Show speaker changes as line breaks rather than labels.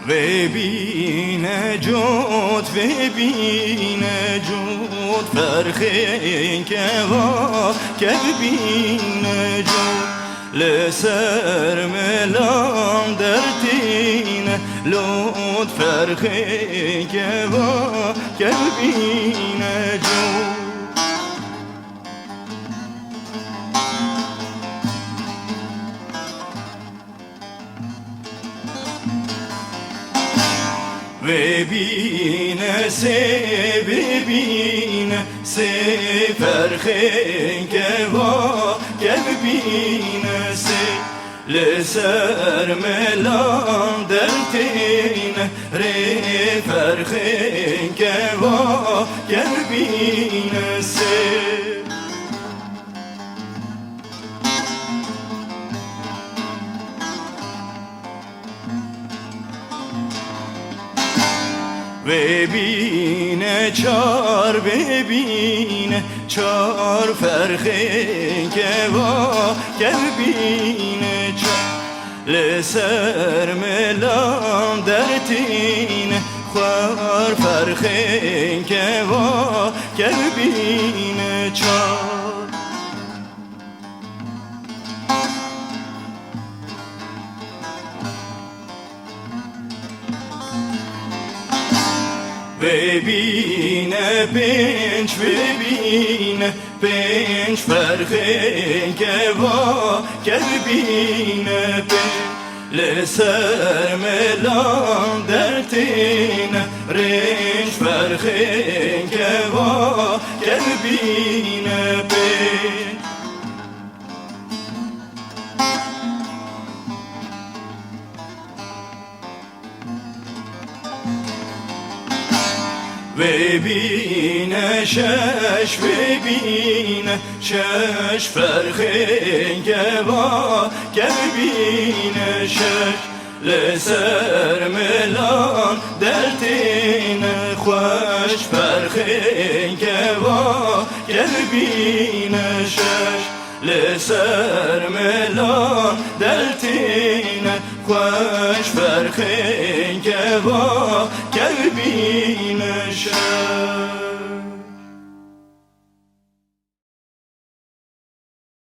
و بین جود و بین جود فرخین که وا که بین جود لسر ملام درتین لود فرخین که وا که بین جود ببین سه ببین سه فرخین که وا که ببین سه لسر ملام درتین ری فرخین که وا که ببین سه ببین چار ببین چار فرخین که وا که ببین چار لسر ملام درتین خوار فرخین که وا که ببین چار ببین پنج ببین پنج فرخین که وا که ببین پنج لسر ملام درتین رنج فرخین که وا که ببین پنج ببین شش ببین شش فرخین که وا که ببین شش لسر ملام درتین خوش فرخین که وا که ببین شش لسر ملام درتین خوش فرخین که وا که ببین شش